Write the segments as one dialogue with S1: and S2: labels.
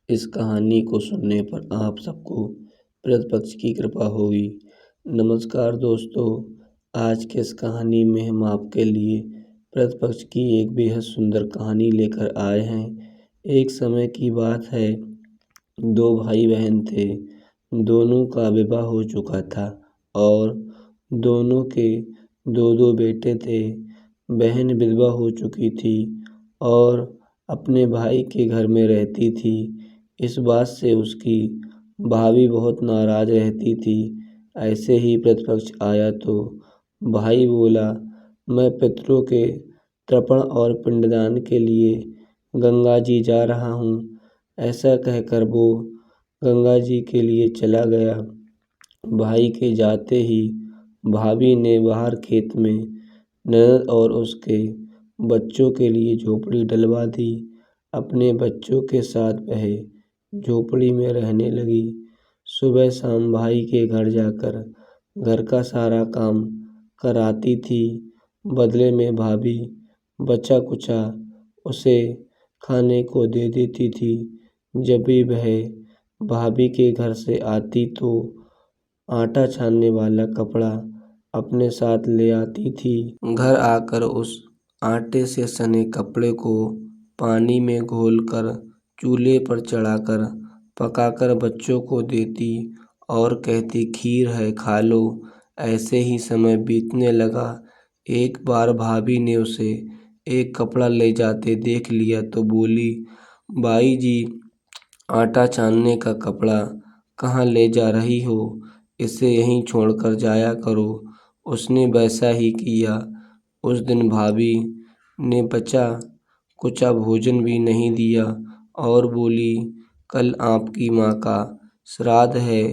S1: इस कहानी को सुनने पर आप सबको प्रतिपक्ष की कृपा होगी। नमस्कार दोस्तों, आज के इस कहानी में हम आपके लिए प्रतिपक्ष की एक बेहद सुंदर कहानी लेकर आए हैं। एक समय की बात है, दो भाई बहन थे। दोनों का विवाह हो चुका था और दोनों के दो दो बेटे थे। बहन विधवा हो चुकी थी और अपने भाई के घर में रहती थी। इस बात से उसकी भाभी बहुत नाराज रहती थी। ऐसे ही प्रतिपक्ष आया तो भाई बोला, मैं पितरों के तर्पण और पिंडदान के लिए गंगा जी जा रहा हूँ। ऐसा कहकर वो गंगा जी के लिए चला गया। भाई के जाते ही भाभी ने बाहर खेत में ननद और उसके बच्चों के लिए झोपड़ी डलवा दी। अपने बच्चों के साथ वह झोपड़ी में रहने लगी। सुबह शाम भाई के घर जाकर घर का सारा काम कराती थी। बदले में भाभी बचा कुचा उसे खाने को दे देती थी। जब भी वह भाभी के घर से आती तो आटा छानने वाला कपड़ा अपने साथ ले आती थी। घर आकर उस आटे से सने कपड़े को पानी में घोलकर चूल्हे पर चढ़ाकर पकाकर बच्चों को देती और कहती, खीर है खा लो। ऐसे ही समय बीतने लगा। एक बार भाभी ने उसे एक कपड़ा ले जाते देख लिया तो बोली, बाई जी, आटा छानने का कपड़ा कहाँ ले जा रही हो? इसे यहीं छोड़कर जाया करो। उसने वैसा ही किया। उस दिन भाभी ने बचा कुचा भोजन भी नहीं दिया और बोली, कल आपकी माँ का श्राद्ध है,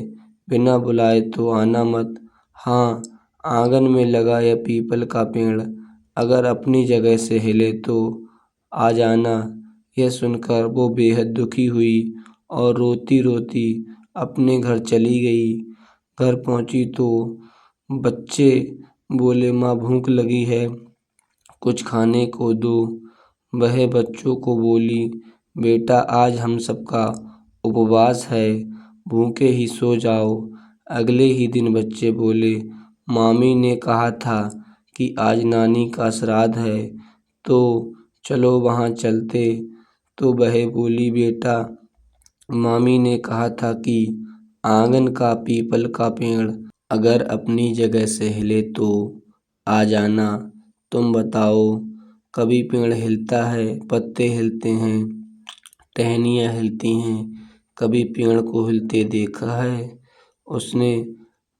S1: बिना बुलाए तो आना मत। हाँ, आंगन में लगा यह पीपल का पेड़ अगर अपनी जगह से हिले तो आ जाना। यह सुनकर वो बेहद दुखी हुई और रोती रोती अपने घर चली गई। घर पहुंची तो बच्चे बोले, माँ भूख लगी है, कुछ खाने को दो। वह बच्चों को बोली, बेटा आज हम सबका उपवास है, भूखे ही सो जाओ। अगले ही दिन बच्चे बोले, मामी ने कहा था कि आज नानी का श्राद्ध है, तो चलो वहाँ चलते। तो वह बोली, बेटा मामी ने कहा था कि आंगन का पीपल का पेड़ अगर अपनी जगह से हिले तो आ जाना। तुम बताओ, कभी पेड़ हिलता है, पत्ते हिलते हैं, टहनियाँ हिलती हैं, कभी पेड़ को हिलते देखा है? उसने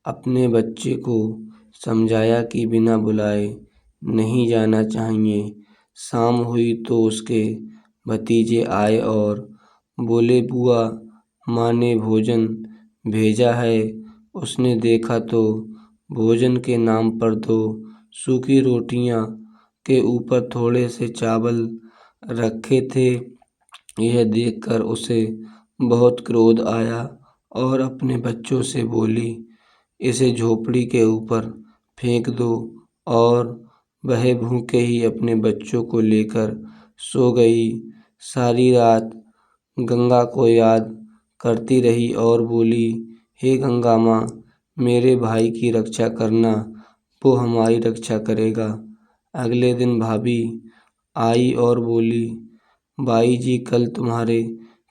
S1: अपने बच्चे को समझाया कि बिना बुलाए नहीं जाना चाहिए। शाम हुई तो उसके भतीजे आए और बोले, बुआ माँ ने भोजन भेजा है। उसने देखा तो भोजन के नाम पर दो सूखी रोटियां के ऊपर थोड़े से चावल रखे थे। यह देखकर उसे बहुत क्रोध आया और अपने बच्चों से बोली, इसे झोपड़ी के ऊपर फेंक दो। और वह भूखे ही अपने बच्चों को लेकर सो गई। सारी रात गंगा को याद करती रही और बोली, हे गंगा माँ, मेरे भाई की रक्षा करना, वो हमारी रक्षा करेगा। अगले दिन भाभी आई और बोली, बाई जी कल तुम्हारे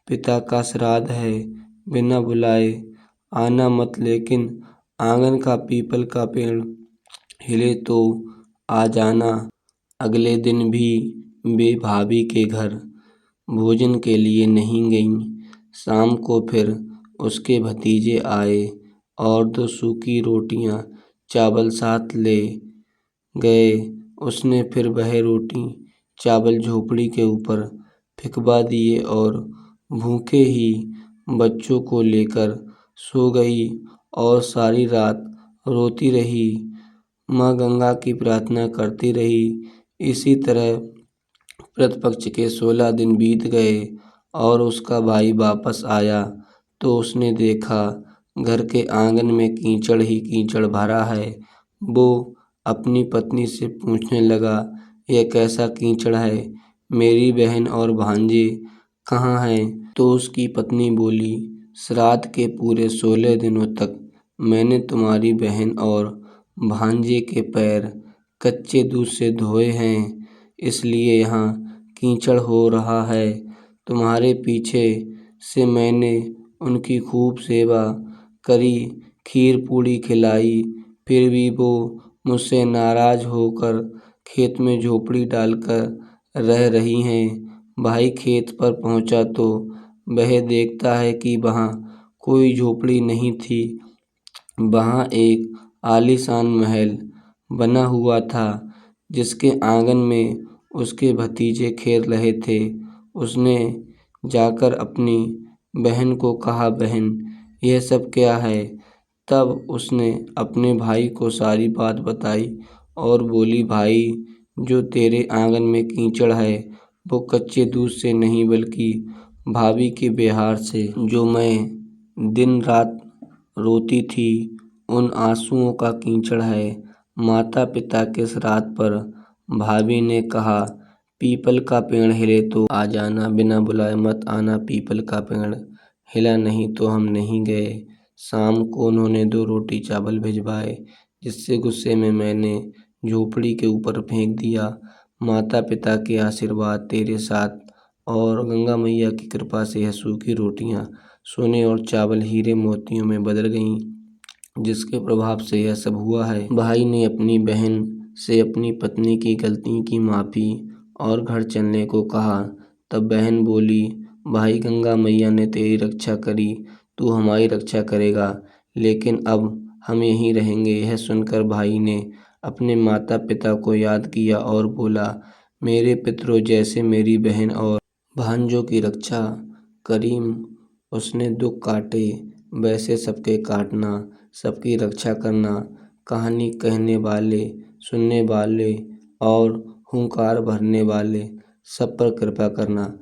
S1: पिता का श्राद्ध है, बिना बुलाए आना मत, लेकिन आंगन का पीपल का पेड़ हिले तो आ जाना। अगले दिन भी वे भाभी के घर भोजन के लिए नहीं गईं। शाम को फिर उसके भतीजे आए और दो सूखी रोटियां चावल साथ ले गए। उसने फिर वह रोटी चावल झोपड़ी के ऊपर फेंकवा दिए और भूखे ही बच्चों को लेकर सो गई और सारी रात रोती रही, माँ गंगा की प्रार्थना करती रही। इसी तरह प्रतिपक्ष के 16 दिन बीत गए और उसका भाई वापस आया तो उसने देखा घर के आंगन में कीचड़ ही कीचड़ भरा है। वो अपनी पत्नी से पूछने लगा, यह कैसा कीचड़ है? मेरी बहन और भांजे कहाँ है? तो उसकी पत्नी बोली, श्राद्ध के पूरे 16 दिनों तक मैंने तुम्हारी बहन और भांजे के पैर कच्चे दूध से धोए हैं, इसलिए यहाँ कीचड़ हो रहा है। तुम्हारे पीछे से मैंने उनकी खूब सेवा करी, खीर पूड़ी खिलाई, फिर भी वो मुझसे नाराज होकर खेत में झोपड़ी डालकर रह रही हैं। भाई खेत पर पहुंचा तो वह देखता है कि वहाँ कोई झोपड़ी नहीं थी, वहाँ एक आलीशान महल बना हुआ था, जिसके आंगन में उसके भतीजे खेल रहे थे। उसने जाकर अपनी बहन को कहा, बहन यह सब क्या है? तब उसने अपने भाई को सारी बात बताई और बोली, भाई जो तेरे आंगन में कीचड़ है वो कच्चे दूध से नहीं बल्कि भाभी के व्यवहार से, जो मैं दिन रात रोती थी उन आंसुओं का कीचड़ है। माता पिता के श्राद्ध पर भाभी ने कहा, पीपल का पेड़ हिले तो आ जाना, बिना बुलाए मत आना। पीपल का पेड़ हिला नहीं तो हम नहीं गए। शाम को उन्होंने 2 रोटी चावल भिजवाए, जिससे गुस्से में मैंने झोपड़ी के ऊपर फेंक दिया। माता पिता के आशीर्वाद तेरे साथ और गंगा मैया की कृपा से यह सूखी रोटियां सोने और चावल हीरे मोतियों में बदल गईं, जिसके प्रभाव से यह सब हुआ है। भाई ने अपनी बहन से अपनी पत्नी की गलती की माफ़ी और घर चलने को कहा। तब बहन बोली, भाई गंगा मैया ने तेरी रक्षा करी, तू हमारी रक्षा करेगा, लेकिन अब हम यहीं रहेंगे। यह सुनकर भाई ने अपने माता पिता को याद किया और बोला, मेरे पितरों जैसे मेरी बहन और भांजों की रक्षा करीम उसने दुख काटे, वैसे सबके काटना, सबकी रक्षा करना। कहानी कहने वाले, सुनने वाले और हुंकार भरने वाले सब पर कृपा करना।